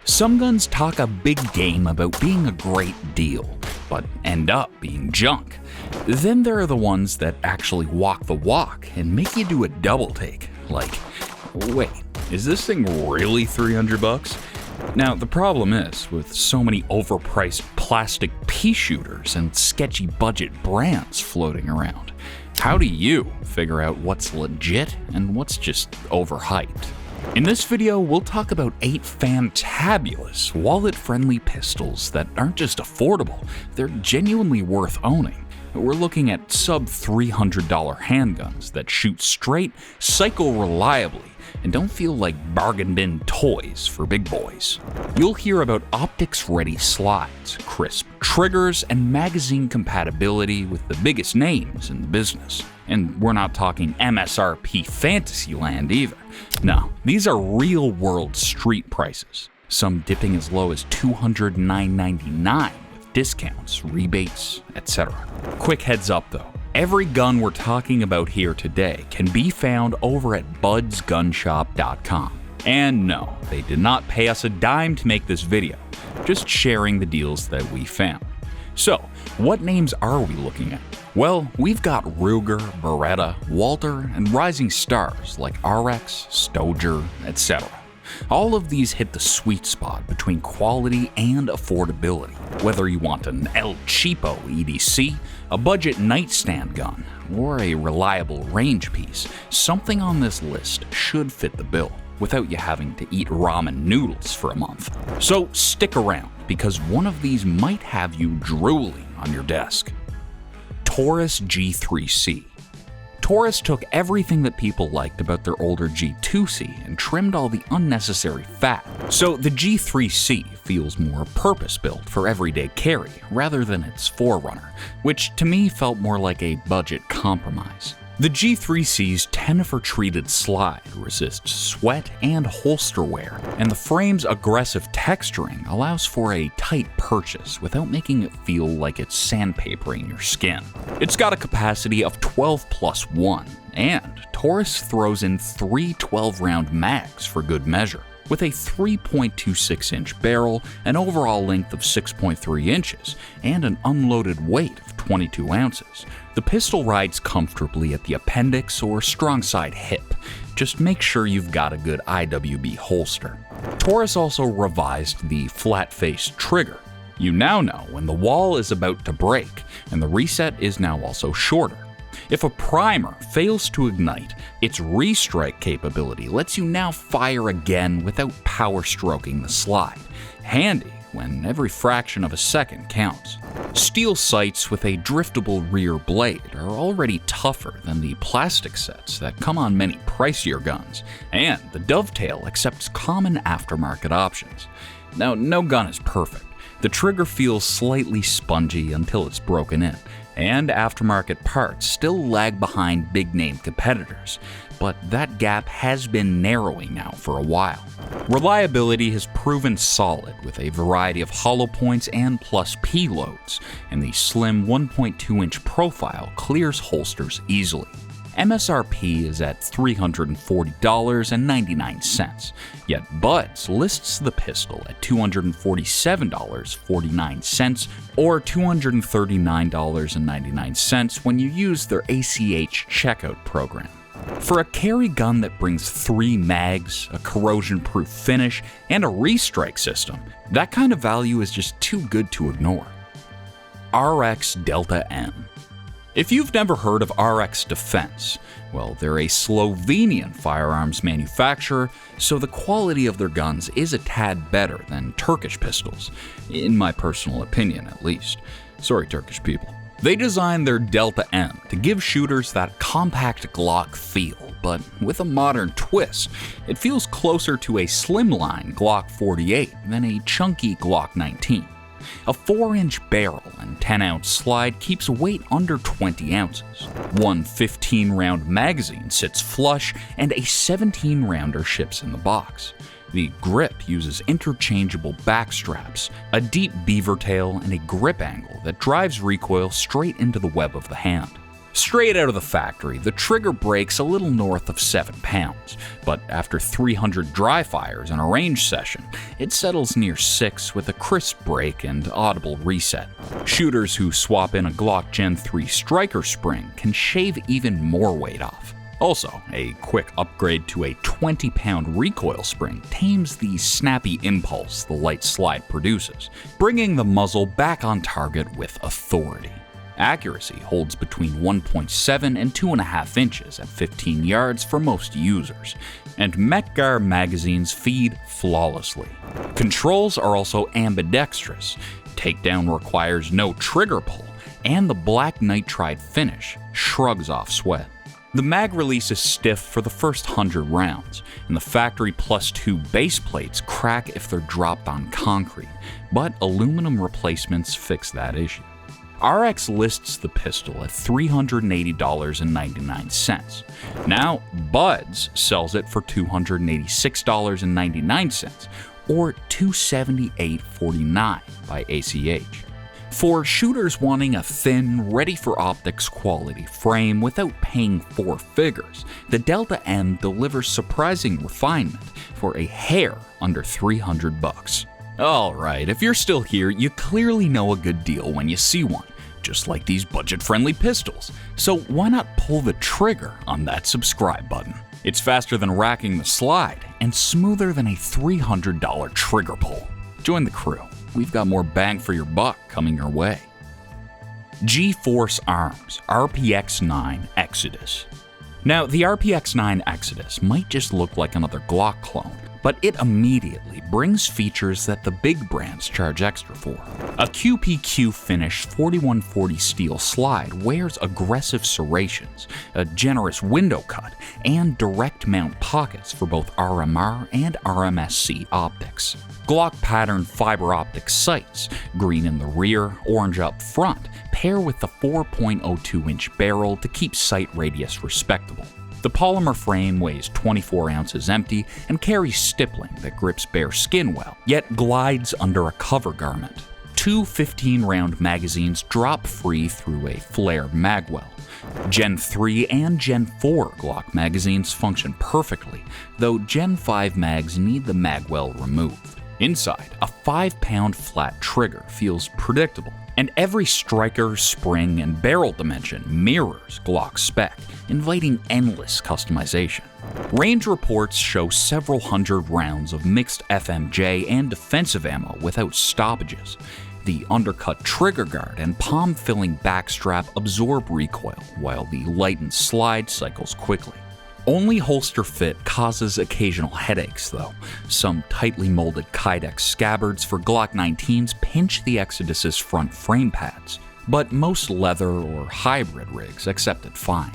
Some guns talk a big game about being a great deal, but end up being junk. Then there are the ones that actually walk the walk and make you do a double take. Like, wait, is this thing really $300? Now, the problem is, with so many overpriced plastic peashooters and sketchy budget brands floating around, how do you figure out what's legit and what's just overhyped? In this video, we'll talk about 8 fantabulous, wallet-friendly pistols that aren't just affordable, they're genuinely worth owning. We're looking at sub-$300 handguns that shoot straight, psycho-reliably, and don't feel like bargain bin toys for big boys. You'll hear about optics-ready slides, crisp triggers, and magazine compatibility with the biggest names in the business. And we're not talking MSRP Fantasyland either. No, these are real-world street prices, some dipping as low as $209.99 with discounts, rebates, etc. Quick heads up though. Every gun we're talking about here today can be found over at budsgunshop.com. And no, they did not pay us a dime to make this video, just sharing the deals that we found. So, what names are we looking at? Well, we've got Ruger, Beretta, Walter, and rising stars like RX, Stoger, etc. All of these hit the sweet spot between quality and affordability. Whether you want an El Cheapo EDC, a budget nightstand gun, or a reliable range piece, something on this list should fit the bill without you having to eat ramen noodles for a month. So stick around, because one of these might have you drooling on your desk. Taurus G3C. Taurus took everything that people liked about their older G2C and trimmed all the unnecessary fat. So the G3C feels more purpose-built for everyday carry rather than its forerunner, which to me felt more like a budget compromise. The G3C's Tenifer-treated slide resists sweat and holster wear, and the frame's aggressive texturing allows for a tight purchase without making it feel like it's sandpapering your skin. It's got a capacity of 12+1, and Taurus throws in 3 12-round mags for good measure. With a 3.26-inch barrel, an overall length of 6.3 inches, and an unloaded weight of 22 ounces, the pistol rides comfortably at the appendix or strong side hip. Just make sure you've got a good IWB holster. Taurus also revised the flat-faced trigger. You now know when the wall is about to break, and the reset is now also shorter. If a primer fails to ignite, its restrike capability lets you now fire again without power stroking the slide. Handy when every fraction of a second counts. Steel sights with a driftable rear blade are already tougher than the plastic sets that come on many pricier guns, and the dovetail accepts common aftermarket options. Now, no gun is perfect. The trigger feels slightly spongy until it's broken in, and aftermarket parts still lag behind big-name competitors, but that gap has been narrowing now for a while. Reliability has proven solid with a variety of hollow points and plus P loads, and the slim 1.2-inch profile clears holsters easily. MSRP is at $340.99, yet Buds lists the pistol at $247.49 or $239.99 when you use their ACH checkout program. For a carry gun that brings 3 mags, a corrosion-proof finish, and a restrike system, that kind of value is just too good to ignore. RX Delta M. If you've never heard of RX Defense, well, they're a Slovenian firearms manufacturer, so the quality of their guns is a tad better than Turkish pistols, in my personal opinion at least. Sorry, Turkish people. They designed their Delta M to give shooters that compact Glock feel, but with a modern twist. It feels closer to a slimline Glock 48 than a chunky Glock 19. A 4-inch barrel and 10-ounce slide keeps weight under 20 ounces. One 15-round magazine sits flush, and a 17-rounder ships in the box. The grip uses interchangeable back straps, a deep beaver tail, and a grip angle that drives recoil straight into the web of the hand. Straight out of the factory, the trigger breaks a little north of 7 pounds, but after 300 dry fires and a range session, it settles near 6 with a crisp break and audible reset. Shooters who swap in a Glock Gen 3 striker spring can shave even more weight off. Also, a quick upgrade to a 20-pound recoil spring tames the snappy impulse the light slide produces, bringing the muzzle back on target with authority. Accuracy holds between 1.7 and 2.5 inches at 15 yards for most users, and Mekgar magazines feed flawlessly. Controls are also ambidextrous, takedown requires no trigger pull, and the black nitride finish shrugs off sweat. The mag release is stiff for the first 100 rounds, and the factory +2 base plates crack if they're dropped on concrete, but aluminum replacements fix that issue. RX lists the pistol at $380.99. Now, Buds sells it for $286.99, or $278.49 by ACH. For shooters wanting a thin, ready-for-optics quality frame without paying 4 figures, the Delta M delivers surprising refinement for a hair under $300. Alright, if you're still here, you clearly know a good deal when you see one, just like these budget-friendly pistols. So why not pull the trigger on that subscribe button? It's faster than racking the slide and smoother than a $300 trigger pull. Join the crew. We've got more bang for your buck coming your way. G-Force Arms RPX-9 Exodus. Now, the RPX-9 Exodus might just look like another Glock clone, but it immediately brings features that the big brands charge extra for. A QPQ finished 4140 steel slide wears aggressive serrations, a generous window cut, and direct mount pockets for both RMR and RMSC optics. Glock pattern fiber optic sights, green in the rear, orange up front, pair with the 4.02-inch barrel to keep sight radius respectable. The polymer frame weighs 24 ounces empty and carries stippling that grips bare skin well, yet glides under a cover garment. 2 15-round magazines drop free through a flare magwell. Gen 3 and Gen 4 Glock magazines function perfectly, though Gen 5 mags need the magwell removed. Inside, a 5-pound flat trigger feels predictable, and every striker, spring, and barrel dimension mirrors Glock's spec, inviting endless customization. Range reports show several hundred rounds of mixed FMJ and defensive ammo without stoppages. The undercut trigger guard and palm-filling backstrap absorb recoil, while the lightened slide cycles quickly. Only holster fit causes occasional headaches, though. Some tightly molded Kydex scabbards for Glock 19s pinch the Exodus's front frame pads, but most leather or hybrid rigs accept it fine.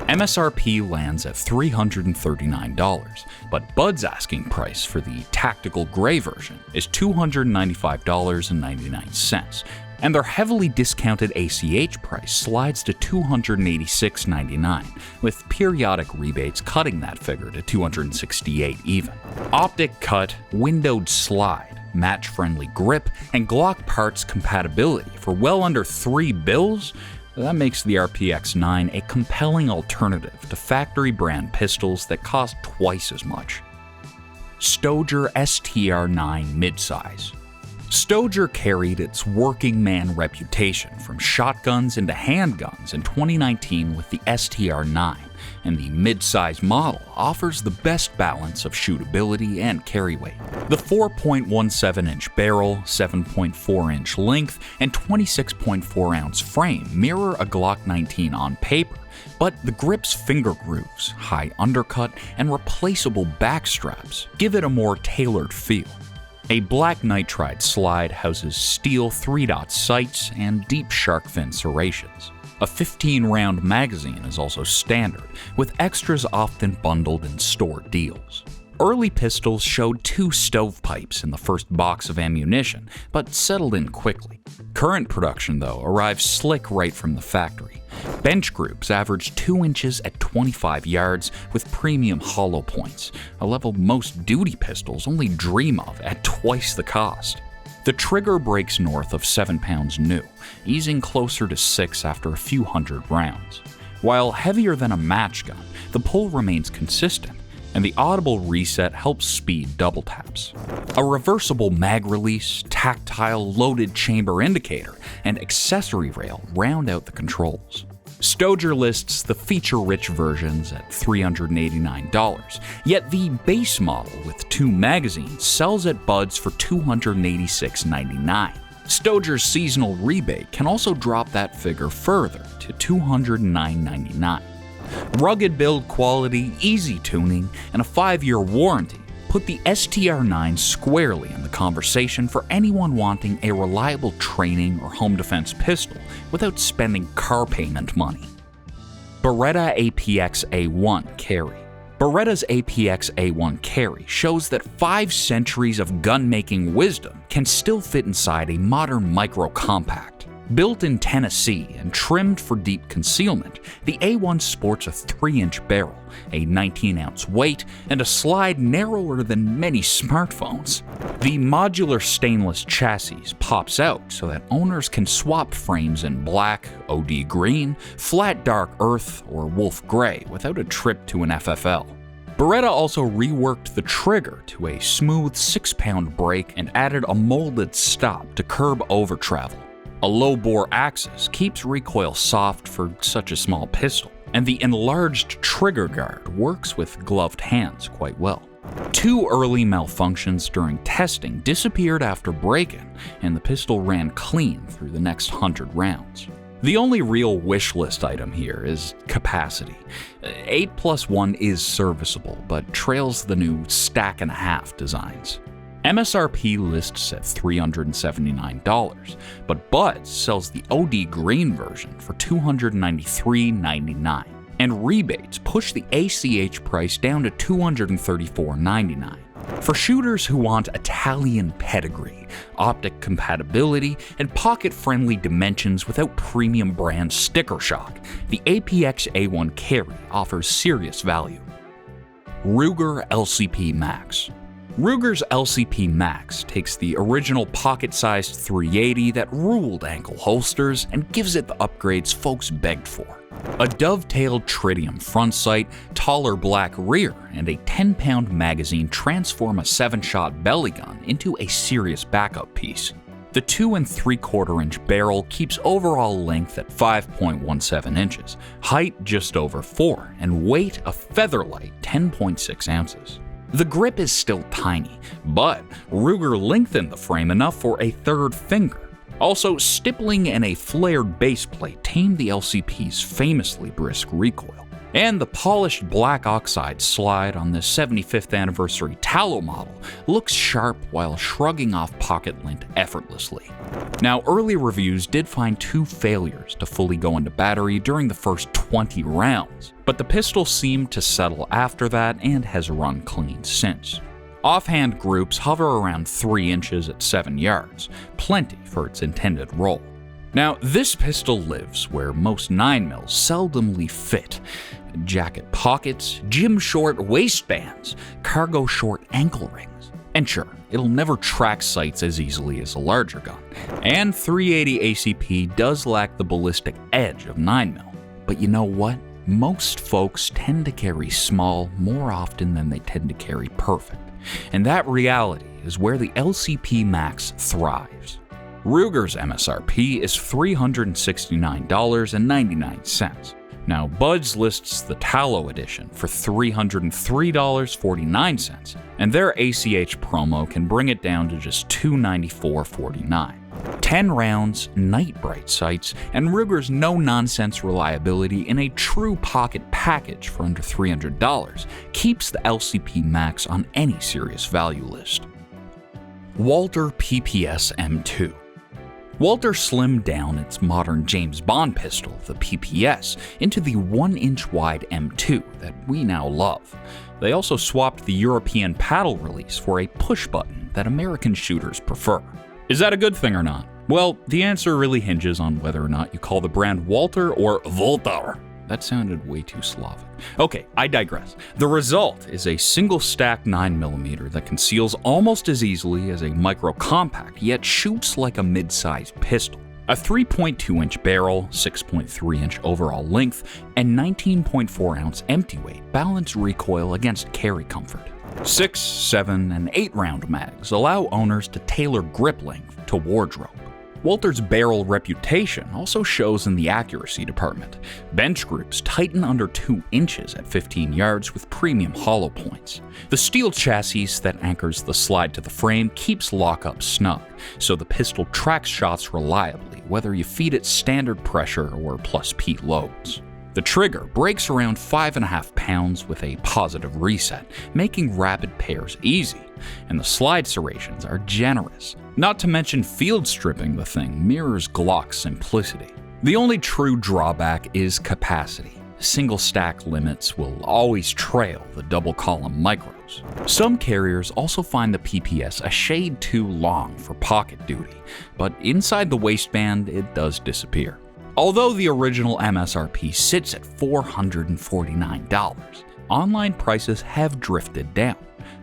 MSRP lands at $339, but Bud's asking price for the tactical gray version is $295.99, and their heavily discounted ACH price slides to $286.99, with periodic rebates cutting that figure to $268 even. Optic cut, windowed slide, match-friendly grip, and Glock parts compatibility for well under $3 that makes the RPX-9 a compelling alternative to factory brand pistols that cost twice as much. Stoeger STR-9 Midsize. Stoeger carried its working man reputation from shotguns into handguns in 2019 with the STR-9, and the mid-size model offers the best balance of shootability and carry weight. The 4.17-inch barrel, 7.4-inch length, and 26.4-ounce frame mirror a Glock 19 on paper, but the grip's finger grooves, high undercut, and replaceable back straps give it a more tailored feel. A black nitride slide houses steel 3-dot sights and deep shark fin serrations. A 15-round magazine is also standard, with extras often bundled in store deals. Early pistols showed 2 stovepipes in the first box of ammunition, but settled in quickly. Current production, though, arrives slick right from the factory. Bench groups average 2 inches at 25 yards with premium hollow points, a level most duty pistols only dream of at twice the cost. The trigger breaks north of 7 pounds new, easing closer to 6 after a few hundred rounds. While heavier than a match gun, the pull remains consistent, and the audible reset helps speed double taps. A reversible mag release, tactile loaded chamber indicator, and accessory rail round out the controls. Stoeger lists the feature-rich versions at $389, yet the base model with 2 magazines sells at Buds for $286.99. Stoeger's seasonal rebate can also drop that figure further to $209.99. Rugged build quality, easy tuning, and a 5-year warranty put the STR9 squarely in the conversation for anyone wanting a reliable training or home defense pistol without spending car payment money. Beretta APX A1 Carry. Beretta's APX A1 Carry shows that 5 centuries of gun-making wisdom can still fit inside a modern micro-compact. Built in Tennessee and trimmed for deep concealment, the A1 sports a 3-inch barrel, a 19-ounce weight, and a slide narrower than many smartphones. The modular stainless chassis pops out so that owners can swap frames in black, OD green, flat dark earth, or wolf gray without a trip to an FFL. Beretta also reworked the trigger to a smooth 6-pound brake and added a molded stop to curb over travel. A low-bore axis keeps recoil soft for such a small pistol, and the enlarged trigger guard works with gloved hands quite well. 2 early malfunctions during testing disappeared after break-in, and the pistol ran clean through the next 100 rounds. The only real wish list item here is capacity. 8+1 is serviceable, but trails the new stack and a half designs. MSRP lists at $379, but Buds sells the OD green version for $293.99, and rebates push the ACH price down to $234.99. For shooters who want Italian pedigree, optic compatibility, and pocket-friendly dimensions without premium brand sticker shock, the APX A1 Carry offers serious value. Ruger LCP Max. Ruger's LCP Max takes the original pocket-sized .380 that ruled ankle holsters and gives it the upgrades folks begged for. A dovetailed tritium front sight, taller black rear, and a 10-pound magazine transform a 7-shot belly gun into a serious backup piece. The 2 3/4-inch barrel keeps overall length at 5.17 inches, height just over 4, and weight a featherlight 10.6 ounces. The grip is still tiny, but Ruger lengthened the frame enough for a 3rd finger. Also, stippling and a flared base plate tamed the LCP's famously brisk recoil. And the polished black oxide slide on the 75th anniversary Tallow model looks sharp while shrugging off pocket lint effortlessly. Now, early reviews did find 2 failures to fully go into battery during the first 20 rounds, but the pistol seemed to settle after that and has run clean since. Offhand groups hover around 3 inches at 7 yards, plenty for its intended role. Now, this pistol lives where most 9mm seldomly fit. Jacket pockets, gym short waistbands, cargo short ankle rings. And sure, it'll never track sights as easily as a larger gun. And 380 ACP does lack the ballistic edge of 9mm. But you know what? Most folks tend to carry small more often than they tend to carry perfect. And that reality is where the LCP Max thrives. Ruger's MSRP is $369.99. Now, Buds lists the Tallow edition for $303.49, and their ACH promo can bring it down to just $294.49. 10 rounds, night bright sights, and Ruger's no-nonsense reliability in a true pocket package for under $300 keeps the LCP Max on any serious value list. Walter PPS M2. Walter slimmed down its modern James Bond pistol, the PPS, into the 1-inch wide M2 that we now love. They also swapped the European paddle release for a push button that American shooters prefer. Is that a good thing or not? Well, the answer really hinges on whether or not you call the brand Walter or Voltar. That sounded way too Slavic. Okay, I digress. The result is a single stack 9mm that conceals almost as easily as a micro compact, yet shoots like a mid-sized pistol. A 3.2-inch barrel, 6.3-inch overall length, and 19.4-ounce empty weight balance recoil against carry comfort. 6, 7, and 8-round mags allow owners to tailor grip length to wardrobe. Walther's barrel reputation also shows in the accuracy department. Bench groups tighten under 2 inches at 15 yards with premium hollow points. The steel chassis that anchors the slide to the frame keeps lockup snug, so the pistol tracks shots reliably, whether you feed it standard pressure or plus P loads. The trigger breaks around 5.5 pounds with a positive reset, making rapid pairs easy, and the slide serrations are generous. Not to mention field stripping the thing mirrors Glock's simplicity. The only true drawback is capacity. Single stack limits will always trail the double column micros. Some carriers also find the PPS a shade too long for pocket duty, but inside the waistband it does disappear. Although the original MSRP sits at $449, online prices have drifted down.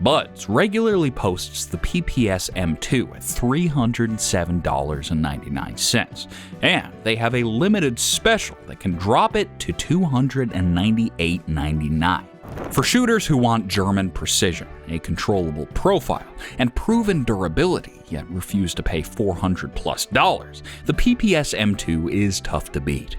Buds regularly posts the PPS M2 at $307.99, and they have a limited special that can drop it to $298.99. For shooters who want German precision, a controllable profile, and proven durability, yet refuse to pay $400+, the PPS M2 is tough to beat.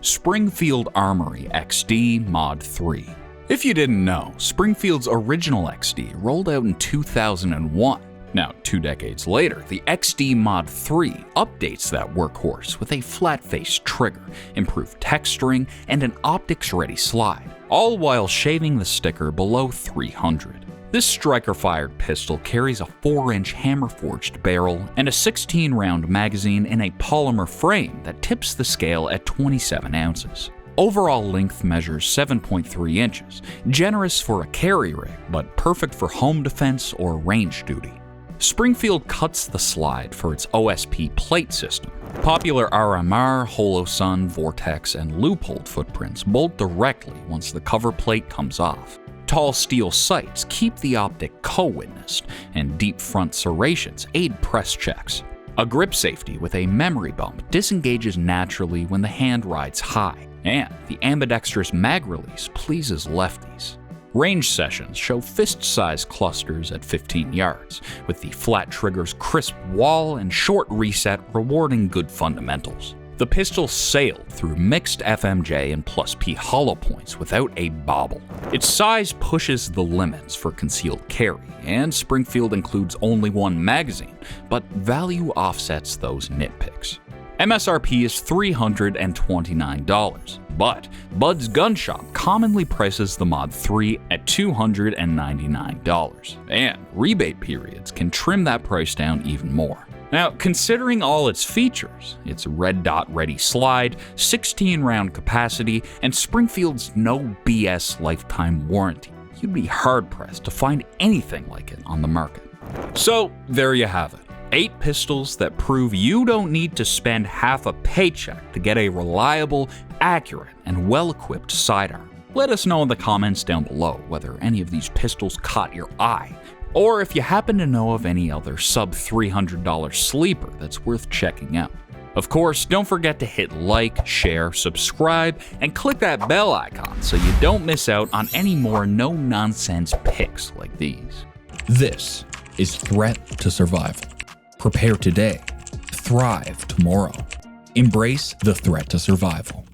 Springfield Armory XD Mod 3. If you didn't know, Springfield's original XD rolled out in 2001. Now, 2 decades later, the XD Mod 3 updates that workhorse with a flat-faced trigger, improved texturing, and an optics-ready slide, all while shaving the sticker below 300. This striker-fired pistol carries a 4-inch hammer-forged barrel and a 16-round magazine in a polymer frame that tips the scale at 27 ounces. Overall length measures 7.3 inches, generous for a carry rig, but perfect for home defense or range duty. Springfield cuts the slide for its OSP plate system. Popular RMR, Holosun, Vortex, and Leupold footprints bolt directly once the cover plate comes off. Tall steel sights keep the optic co-witnessed, and deep front serrations aid press checks. A grip safety with a memory bump disengages naturally when the hand rides high, and the ambidextrous mag release pleases lefties. Range sessions show fist-sized clusters at 15 yards, with the flat trigger's crisp wall and short reset rewarding good fundamentals. The pistol sailed through mixed FMJ and plus P hollow points without a bobble. Its size pushes the limits for concealed carry, and Springfield includes only 1 magazine, but value offsets those nitpicks. MSRP is $329, but Bud's Gun Shop commonly prices the Mod 3 at $299, and rebate periods can trim that price down even more. Now, considering all its features, its red dot ready slide, 16-round capacity, and Springfield's no BS lifetime warranty, you'd be hard-pressed to find anything like it on the market. So, there you have it. 8 pistols that prove you don't need to spend half a paycheck to get a reliable, accurate, and well-equipped sidearm. Let us know in the comments down below whether any of these pistols caught your eye, or if you happen to know of any other sub-$300 sleeper that's worth checking out. Of course, don't forget to hit like, share, subscribe, and click that bell icon so you don't miss out on any more no-nonsense picks like these. This is Threat to Survival. Prepare today, thrive tomorrow. Embrace the threat to survival.